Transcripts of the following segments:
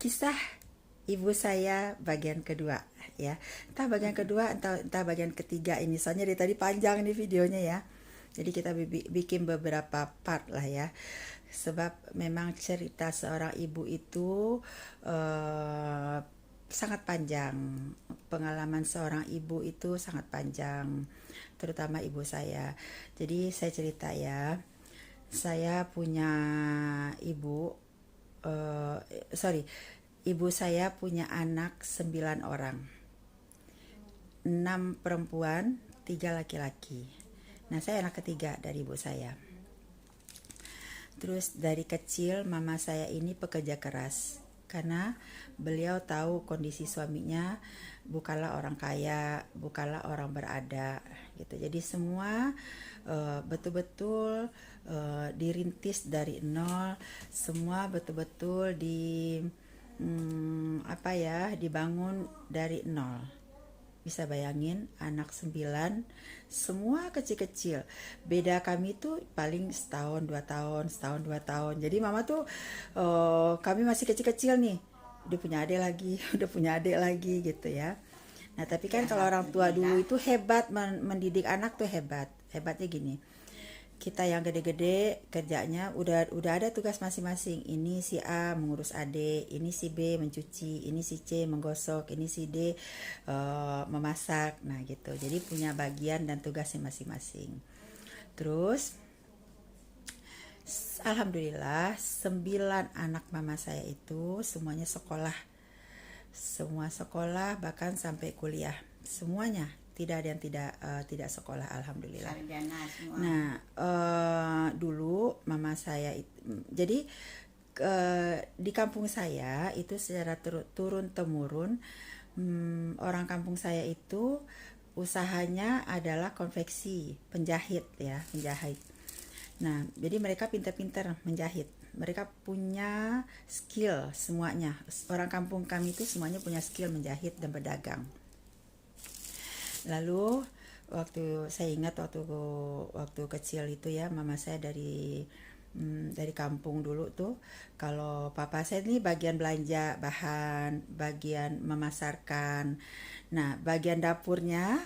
Kisah ibu saya bagian kedua ya. Entah bagian kedua, entah bagian ketiga ini. Soalnya dari tadi panjang nih videonya ya. Jadi kita bikin beberapa part lah ya. Sebab memang cerita seorang ibu itu eh, sangat panjang. Pengalaman seorang ibu itu sangat panjang, terutama ibu saya. Jadi saya cerita ya. Saya punya ibu, eh, sorry, ibu saya punya anak 9 orang, 6 perempuan, 3 laki-laki. Nah, saya anak ketiga dari ibu saya. Terus dari kecil mama saya ini pekerja keras karena beliau tahu kondisi suaminya bukanlah orang kaya, bukanlah orang berada gitu. Jadi semua betul-betul dirintis dari nol, semua betul-betul dibangun dari nol. Bisa bayangin anak 9, semua kecil-kecil. Beda kami tuh paling setahun 2 tahun, setahun 2 tahun. Jadi mama tuh kami masih kecil-kecil nih. Udah punya adik lagi, udah punya adik lagi gitu ya. Nah tapi kan kalau orang tua dulu itu hebat, mendidik anak tuh hebat. Hebatnya gini, kita yang gede-gede kerjanya udah ada tugas masing-masing. Ini si A mengurus adik, ini si B mencuci, ini si C menggosok, ini si D memasak. Nah gitu. Jadi punya bagian dan tugasnya masing-masing. Terus alhamdulillah 9 anak mama saya itu semuanya sekolah. Semua sekolah bahkan sampai kuliah. Semuanya, tidak ada yang tidak sekolah, alhamdulillah. Sarjana semua. Nah, dulu mama saya jadi di kampung saya itu secara turun temurun, orang kampung saya itu usahanya adalah konveksi, penjahit ya, penjahit. Nah, jadi mereka pintar-pintar menjahit. Mereka punya skill semuanya. Orang kampung kami itu semuanya punya skill menjahit dan berdagang. Lalu saya ingat waktu kecil itu ya, mama saya dari kampung dulu tuh, kalau papa saya ini bagian belanja bahan, bagian memasarkan. Nah, bagian dapurnya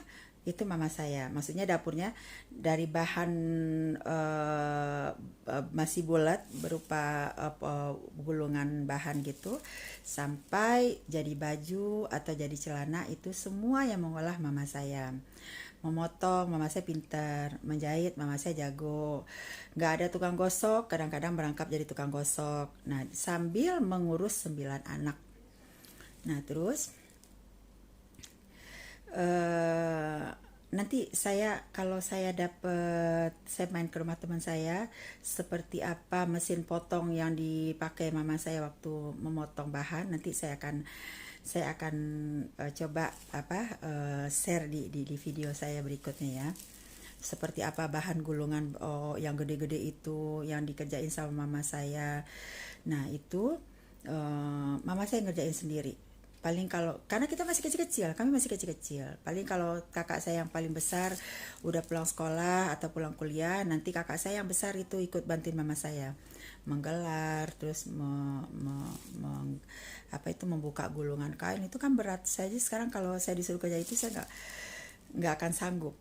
itu mama saya. Maksudnya dapurnya dari bahan masih bulat berupa gulungan bahan gitu, sampai jadi baju atau jadi celana, itu semua yang mengolah mama saya. Memotong mama saya pintar, menjahit mama saya jago. Nggak ada tukang gosok, kadang-kadang merangkap jadi tukang gosok. Nah, sambil mengurus 9 anak. Nah, terus nanti kalau saya main ke rumah teman saya, seperti apa mesin potong yang dipakai mama saya waktu memotong bahan, nanti saya akan coba share di video saya berikutnya ya. Seperti apa bahan gulungan yang gede-gede itu yang dikerjain sama mama saya. Nah itu mama saya ngerjain sendiri. Paling karena kita masih kecil-kecil, kami masih kecil-kecil. Paling kalau kakak saya yang paling besar udah pulang sekolah atau pulang kuliah, nanti kakak saya yang besar itu ikut bantuin mama saya menggelar, terus membuka gulungan kain. Itu kan berat. Saya sekarang kalau saya disuruh kerja itu saya nggak akan sanggup.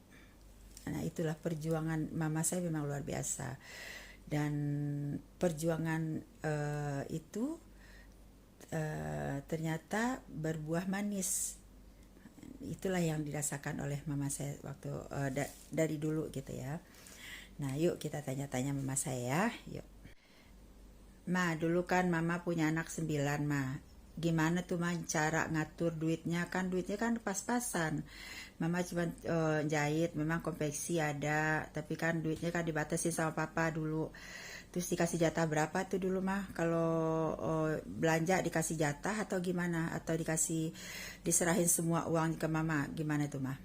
Nah itulah perjuangan mama saya, memang luar biasa. Dan perjuangan itu ternyata berbuah manis. Itulah yang dirasakan oleh mama saya waktu dari dulu gitu ya. Nah yuk kita tanya-tanya mama saya, yuk. Ma, dulu kan mama punya anak 9, ma. Gimana tuh ma cara ngatur duitnya? Kan duitnya kan pas-pasan. Mama cuma jahit, memang konveksi ada, tapi kan duitnya kan dibatasi sama papa dulu. Terus dikasih jatah berapa tuh dulu mah? Kalau belanja dikasih jatah atau gimana? Atau diserahin semua uang ke mama? Gimana tuh mah?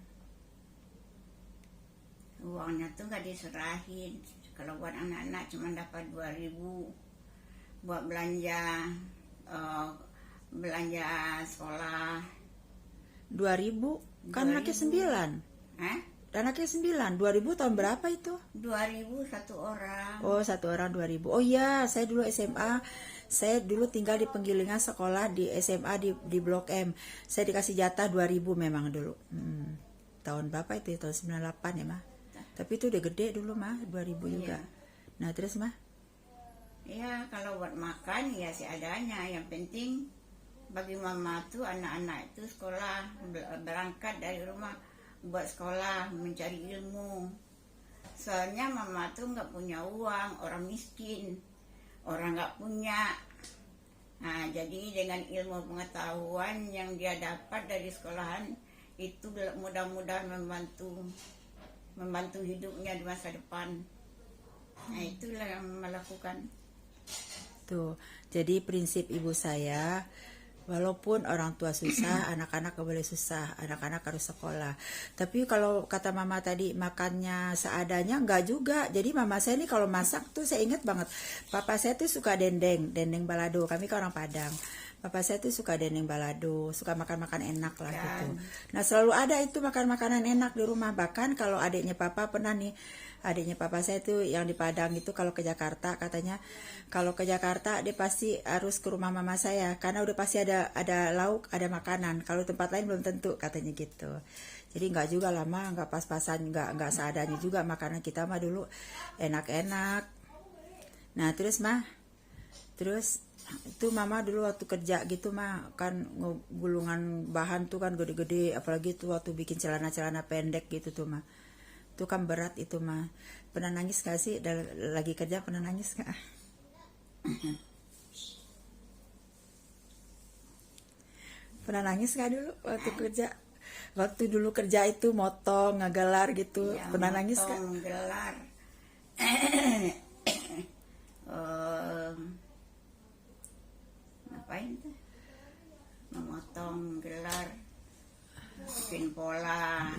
Uangnya tuh nggak diserahin. Kalau buat anak-anak cuma dapat 2.000 buat belanja sekolah. 2.000? Kan anaknya 9. Hah? anaknya 9. 2000 tahun berapa itu? 2000 satu orang. Oh, satu orang 2000. Oh iya, saya dulu SMA. Saya dulu tinggal di Penggilingan, sekolah di SMA di Blok M. Saya dikasih jatah 2000 memang dulu. Tahun berapa itu? Tahun 98 ya, Mah. Tapi itu udah gede dulu, Mah. 2000 juga. Nah, terus, Mah? Ya, kalau buat makan ya seadanya. Yang penting bagi mama tuh anak-anak itu sekolah, berangkat dari rumah buat sekolah, mencari ilmu. Soalnya mama tuh nggak punya uang, orang miskin, orang nggak punya. Nah, jadi dengan ilmu pengetahuan yang dia dapat dari sekolahan itu mudah-mudahan membantu hidupnya di masa depan. Nah, itulah yang melakukan. Tuh, jadi prinsip ibu saya, walaupun orang tua susah, anak-anak gak boleh susah, anak-anak harus sekolah. Tapi kalau kata mama tadi makannya seadanya, enggak juga. Jadi mama saya ini kalau masak tuh saya ingat banget, papa saya tuh suka dendeng balado. Kami kan orang Padang. Papa saya tuh suka dendeng balado, suka makan-makan enak lah gitu. Nah, selalu ada itu makan makanan enak di rumah. Bahkan kalau adiknya papa pernah nih, adiknya papa saya tuh yang di Padang itu kalau ke Jakarta, katanya kalau ke Jakarta dia pasti harus ke rumah mama saya karena udah pasti ada lauk, ada makanan. Kalau tempat lain belum tentu, katanya gitu. Jadi nggak juga lama, nggak pas-pasan, nggak seadanya juga makanan kita mah dulu enak-enak. Nah, terus itu mama dulu waktu kerja gitu mah kan gulungan bahan tuh kan gede-gede, apalagi tuh waktu bikin celana-celana pendek gitu tuh mah. Itu kan berat itu mah. Pernah nangis gak sih lagi kerja, pernah nangis gak? Pernah nangis gak dulu waktu kerja? Waktu dulu kerja itu motong, ngegelar gitu. Ya, pernah nangis gak? Gelar. Ngapain tuh? Memotong gelar, bikin pola.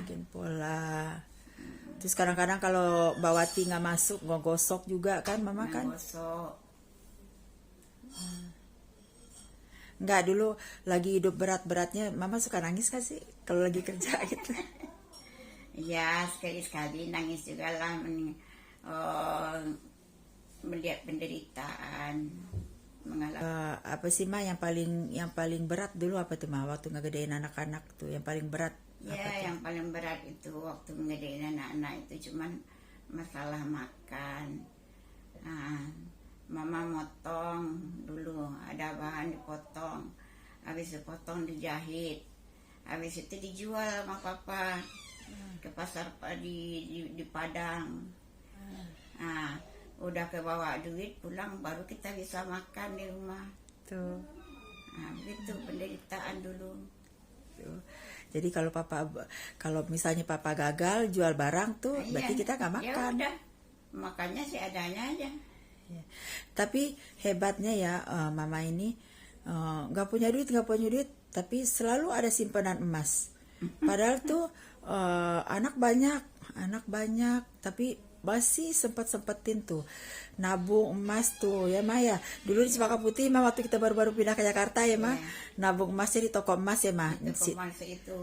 Terus kadang-kadang kalau bawati nggak masuk, nggak gosok juga kan mama kan? Gosok. Nggak, dulu lagi hidup berat-beratnya mama suka nangis gak sih kalau lagi kerja gitu? Ya, sekali-sekali nangis juga lah melihat penderitaan, mengalami. Apa sih mah yang paling berat dulu apa tuh mah waktu ngegedein anak-anak tuh yang paling berat? Ya, yang paling berat itu waktu ngedein anak-anak itu cuman masalah makan. Nah, mama motong dulu, ada bahan dipotong, habis dipotong dijahit, habis itu dijual sama papa ke pasar di Padang. Nah, udah kebawa duit pulang baru kita bisa makan di rumah tuh. Nah, begitu penderitaan dulu tuh. Jadi kalau misalnya papa gagal jual barang tuh, berarti kita nggak makan. Ya udah, makannya seadanya aja. Ya. Tapi hebatnya ya mama ini nggak punya duit, tapi selalu ada simpanan emas. Padahal tuh anak banyak, tapi masih sempetin tuh nabung emas tuh ya Maya. Dulu di Cempaka Putih mah waktu kita baru-baru pindah ke Jakarta ya mah, nabung emasnya di toko emas ya mah. Toko emas itu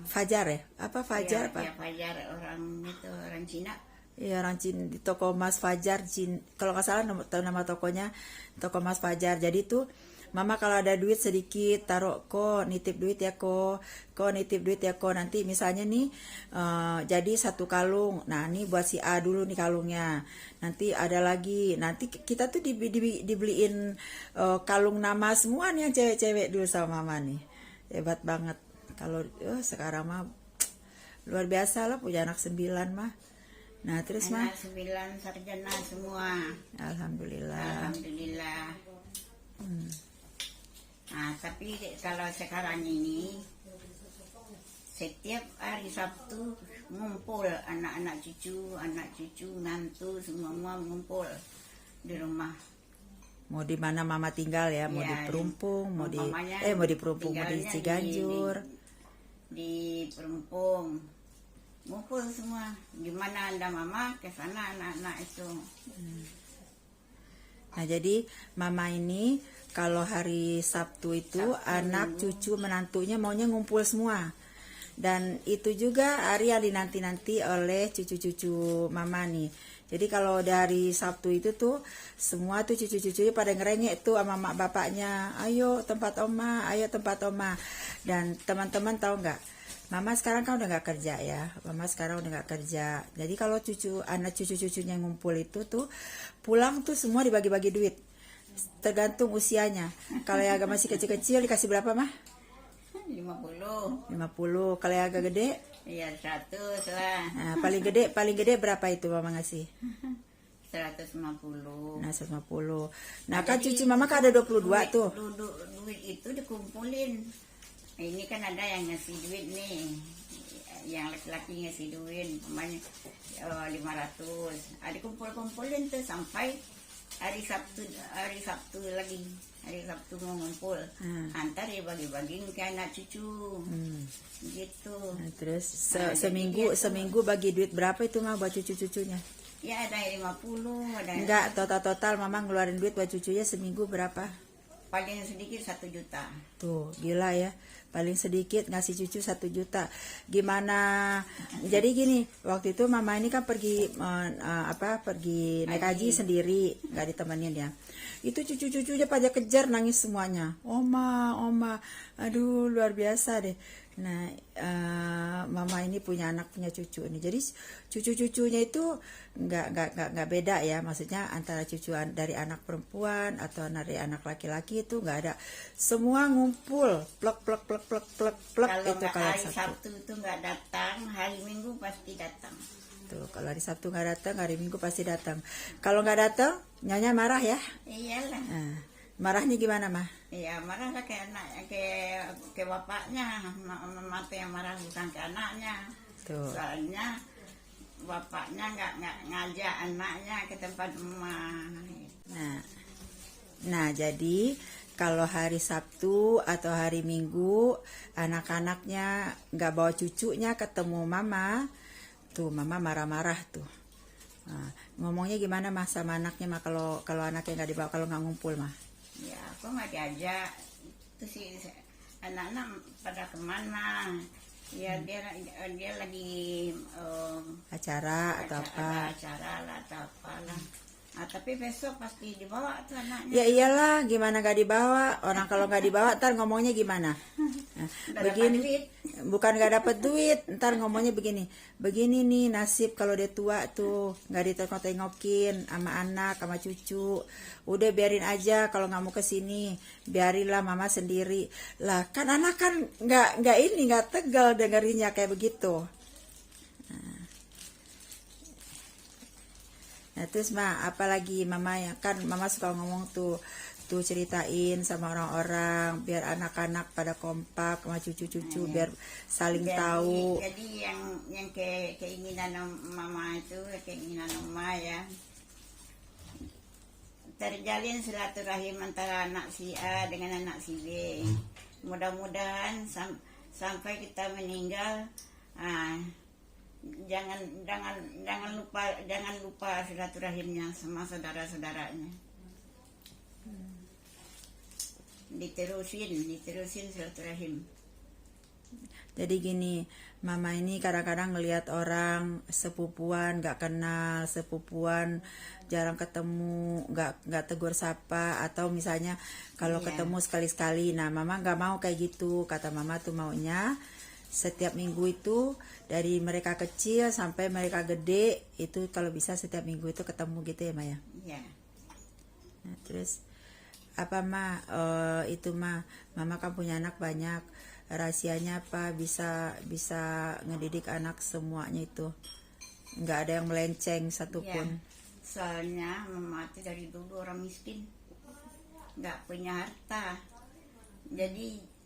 Fajar ya? Apa Fajar apa? Ya Fajar, orang Cina. Iya, orang Cina di toko emas Fajar, kalau nggak salah nama tokonya toko emas Fajar. Jadi tuh mama kalau ada duit sedikit taruh, kok nitip duit ya kok nitip duit ya kok, nanti misalnya nih jadi 1 kalung, nah ini buat si A dulu nih kalungnya, nanti ada lagi, nanti kita tuh dibeliin kalung nama semua nih yang cewek-cewek dulu sama mama nih. Hebat banget. Kalau sekarang mah luar biasa lah punya anak 9 mah. Nah terus mah anak 9 sarjana semua, alhamdulillah. Nah, tapi kalau sekarang ini setiap hari Sabtu ngumpul anak cucu, ngantu semua ngumpul di rumah. Mau di mana mama tinggal ya, mau di Perumpung, mau di Ciganjur. Di Perumpung. Ngumpul semua. Gimana Anda mama ke sana anak-anak itu. Nah, jadi mama ini kalau hari Sabtu itu anak cucu menantunya maunya ngumpul semua. Dan itu juga hari yang dinanti-nanti oleh cucu-cucu mama nih. Jadi kalau dari Sabtu itu tuh semua tuh cucu-cucunya pada ngerengek tuh sama mak bapaknya, ayo tempat oma, ayo tempat oma. Dan teman-teman tahu nggak, mama sekarang kan udah nggak kerja ya, mama sekarang udah nggak kerja. Jadi kalau anak cucu-cucunya ngumpul itu tuh pulang tuh semua dibagi-bagi duit, tergantung usianya. Kalau yang agak masih kecil-kecil dikasih berapa mah? 50. 50. Kalau yang agak gede? Iya 100 lah. Nah, paling gede berapa itu mama ngasih? 150. Nah, 150. Nah, kan cucu mama kan ada 22 tuh. Duit itu dikumpulin. Ini kan ada yang ngasih duit nih. Yang laki-laki ngasih duit, umpamanya 500. Ada kumpul-kumpulin tuh sampai hari Sabtu lagi. Hari Sabtu mau ngumpul. Antar ya bagi-bagi ke anak cucu. Gitu. Nah, terus seminggu bagi duit berapa itu mah buat cucu-cucunya? Ya ada yang 50, ada yang Enggak, total mama ngeluarin duit buat cucunya seminggu berapa? paling sedikit 1 juta. Tuh, gila ya. Paling sedikit ngasih cucu 1 juta. Gimana? Jadi gini, waktu itu mama ini kan pergi pergi naik haji sendiri, nggak ditemenin ya. Itu cucu-cucunya pada kejar nangis semuanya. Oma, aduh luar biasa deh. Nah, mama ini punya anak punya cucu ini. Jadi cucu-cucunya itu nggak beda ya. Maksudnya antara cucu dari anak perempuan atau dari anak laki-laki itu nggak ada. Semua ngumpul, plek Kalau itu nggak kalau hari Sabtu itu nggak datang, hari Minggu pasti datang. Tuh, kalau hari Sabtu nggak datang, hari Minggu pasti datang. Kalau nggak datang, Nyonya marah ya. Iyalah. Nah, marahnya gimana mah? Iya marah lah ke anaknya, ke bapaknya. Mama tuh yang marah bukan ke anaknya. Tuh. Soalnya bapaknya nggak ngajak anaknya ke tempat emak. Nah, jadi kalau hari Sabtu atau hari Minggu anak-anaknya nggak bawa cucunya ketemu mama, tuh mama marah-marah tuh. Nah, ngomongnya gimana mah sama anaknya mah kalau anaknya nggak dibawa, kalau nggak ngumpul mah? Ya aku nggak diajak. Terus si anak-anak pada kemana? Ya dia lagi Acara atau apa? acara lah atau apalah. Nah, tapi besok pasti dibawa tuh anaknya. Ya iyalah, gimana gak dibawa? Orang kalau nggak dibawa ntar ngomongnya gimana? Nah, begini, bukan gak dapet duit, ntar ngomongnya begini nih nasib kalau dia tua tuh nggak ditengok-tengokin sama anak sama cucu. Udah biarin aja, kalau nggak mau kesini biarinlah mama sendiri. Lah kan anak kan nggak tegal dengerinnya kayak begitu. Nah terus mah apalagi mama ya kan mama suka ngomong tuh ceritain sama orang-orang biar anak-anak pada kompak sama cucu-cucu biar saling tahu. Jadi yang keinginan mama itu, keinginan mama ya, terjalin silaturahim antara anak si A dengan anak si B. Mudah-mudahan sampai kita meninggal, jangan lupa silaturahimnya sama saudara-saudaranya. Diterusin silaturahim. Jadi gini, mama ini kadang-kadang ngelihat orang sepupuan nggak kenal, sepupuan jarang ketemu, nggak tegur sapa, atau misalnya kalau ketemu sekali-sekali. Nah mama nggak mau kayak gitu. Kata mama tuh maunya setiap minggu itu dari mereka kecil sampai mereka gede itu kalau bisa setiap minggu itu ketemu gitu ya Maya. Iya. Nah, terus apa mah itu mah mama kan punya anak banyak, rahasianya apa bisa ngedidik anak semuanya itu nggak ada yang melenceng satupun. Soalnya mama itu dari dulu orang miskin, nggak punya harta. Jadi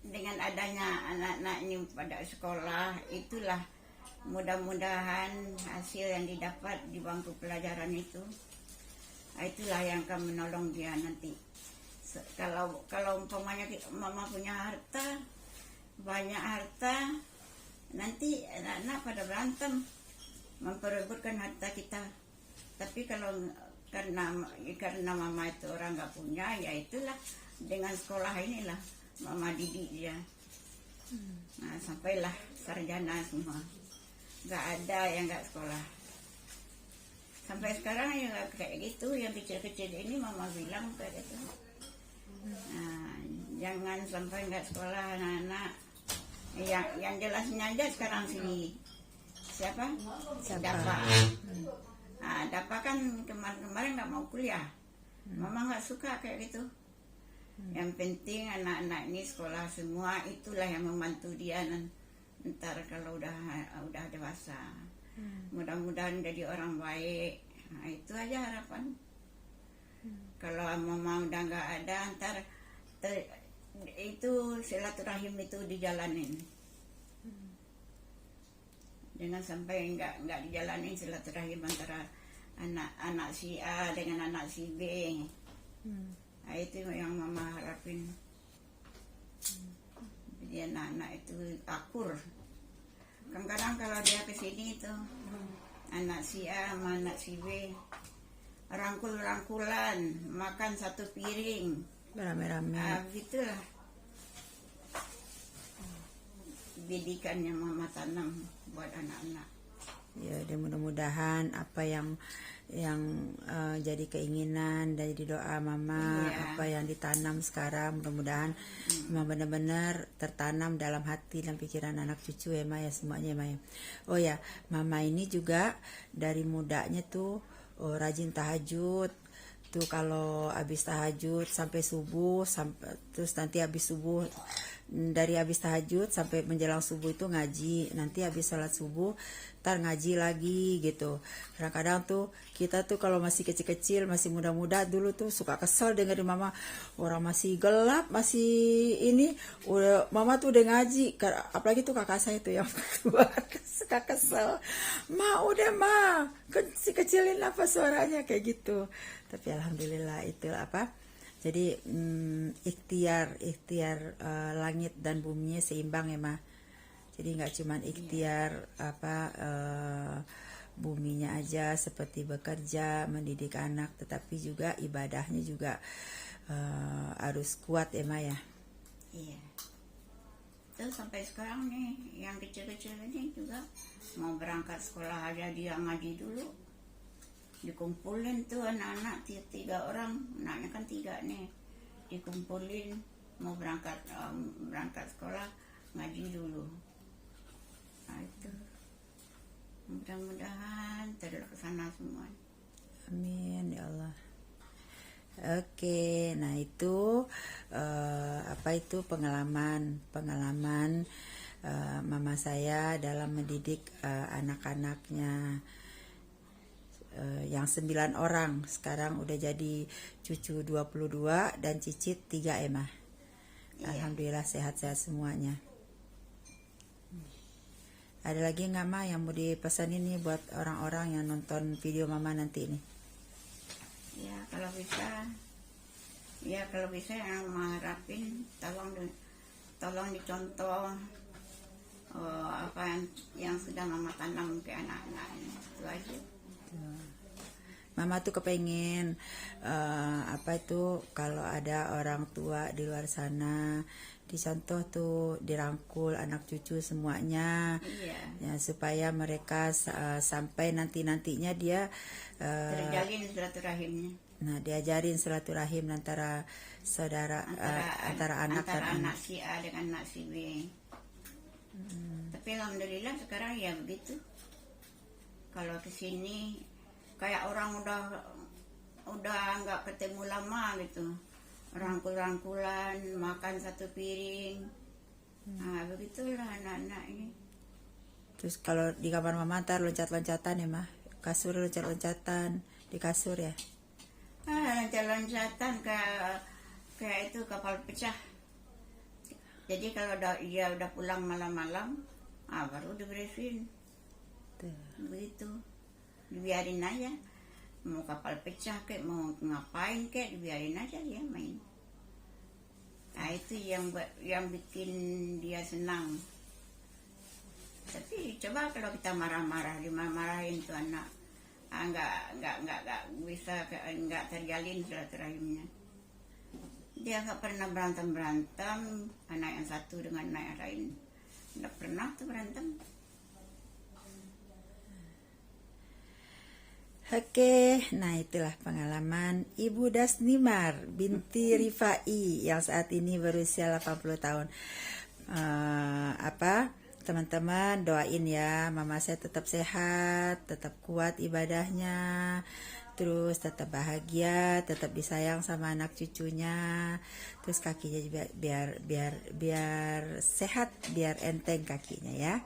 dengan adanya anak-anak ini pada sekolah, itulah mudah-mudahan hasil yang didapat di bangku pelajaran itu, itulah yang akan menolong dia nanti. Kalau umpamanya mama punya harta, banyak harta, nanti anak-anak pada berantem memperebutkan harta kita. Tapi kalau karena mama itu orang nggak punya, ya itulah dengan sekolah inilah mama didik dia Nah, sampailah sarjana semua, nggak ada yang nggak sekolah. Sampai sekarang ya nggak kayak gitu, yang kecil-kecil ini mama bilang kayak gitu. Nah, jangan sampai nggak sekolah anak-anak. Yang jelasnya aja sekarang sini siapa? Dapa. Nah, Dapa kan kemarin nggak mau kuliah. Mama nggak suka kayak gitu. Yang penting anak-anak ini sekolah semua, itulah yang membantu dia ntar kalau udah dewasa. Mudah-mudahan jadi orang baik. Nah, itu aja harapan. Kalau mama udah nggak ada, ntar itu silaturahim itu dijalanin. Jangan sampai nggak dijalanin silaturahim antara anak si A dengan anak si B. Nah, itu yang mama harapin. Jadi anak-anak itu akur. Kadang-kadang kalau dia kesini itu anak si A sama anak si B rangkul-rangkulan, makan satu piring, Rame-rame. Begitulah didikannya mama tanam buat anak-anak. Ya, dan mudah-mudahan apa yang jadi keinginan dari doa mama, Iya. apa yang ditanam sekarang mudah-mudahan memang benar-benar tertanam dalam hati dan pikiran anak cucu ya Maya, semuanya ya Maya. Oh ya, mama ini juga dari mudanya tuh rajin tahajud. Tuh kalau habis tahajud sampai subuh, terus nanti habis subuh, dari habis tahajud sampai menjelang subuh itu ngaji, nanti habis sholat subuh ntar ngaji lagi gitu. Kadang-kadang tuh kita tuh kalau masih kecil-kecil, masih muda-muda dulu tuh suka kesel dengerin mama, orang masih gelap, masih ini udah mama tuh udah ngaji. Apalagi tuh kakak saya tuh yang tua suka kesel, ma udah ma kecilin apa suaranya kayak gitu. Tapi alhamdulillah itu apa, jadi ikhtiar langit dan buminya seimbang ya mah. Jadi nggak cuman ikhtiar buminya aja seperti bekerja mendidik anak, tetapi juga ibadahnya juga harus kuat ya mah ya. Iya. Terus sampai sekarang nih yang kecil-kecil ini juga mau berangkat sekolah aja dia ngaji dulu. Dikumpulin tuh anak-anak 3 orang, anaknya kan 3 nih, dikumpulin mau berangkat sekolah ngaji dulu. Nah itu mudah-mudahan terlaksana semua. Amin ya Allah. Oke, nah itu itu pengalaman mama saya dalam mendidik anak-anaknya. Yang 9 orang sekarang udah jadi cucu 22 dan cicit 3 Emma. Iya. Alhamdulillah sehat-sehat semuanya. Ada lagi nggak Ma yang mau dipesanin nih buat orang-orang yang nonton video mama nanti nih? Ya kalau bisa yang mengharapin tolong dicontoh apa yang sudah mama tanam ke anak-anak ini, itu aja. Mama tuh kepengen kalau ada orang tua di luar sana dicontoh tuh, dirangkul anak cucu semuanya. Iya. Ya, supaya mereka sampai nantinya dia Terjalin silaturahimnya. Nah, diajarin silaturahim antara saudara, antara anak dan anak. Si A dengan anak si B. Tapi alhamdulillah sekarang ya begitu. Kalau kesini kayak orang udah nggak ketemu lama gitu, rangkul-rangkulan, makan satu piring. Nah begitulah anak-anak ini. Terus kalau di kamar mama ntar loncat-loncatan ya mah, kasur loncat-loncatan di kasur ya. Loncat-loncatan kayak itu kapal pecah. Jadi kalau dia udah pulang malam-malam, baru diberesin. Begitu, dibiarin aja. Mau kapal pecah kek, mau ngapain kek, dibiarin aja dia main. Nah itu yang bikin dia senang. Tapi coba kalau kita marah-marah, dimarahin tuh anak, nggak bisa, nggak terjalin silaturahimnya. Dia nggak pernah berantem anak yang satu dengan anak yang lain. nggak pernah tuh berantem. Oke, nah itulah pengalaman Ibu Dasnimar binti Rifai yang saat ini berusia 80 tahun. Teman-teman doain ya, mama saya tetap sehat, tetap kuat ibadahnya, terus tetap bahagia, tetap disayang sama anak cucunya, terus kakinya juga biar sehat, biar enteng kakinya ya.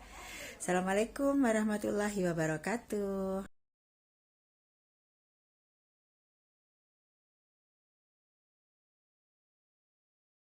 Assalamualaikum warahmatullahi wabarakatuh.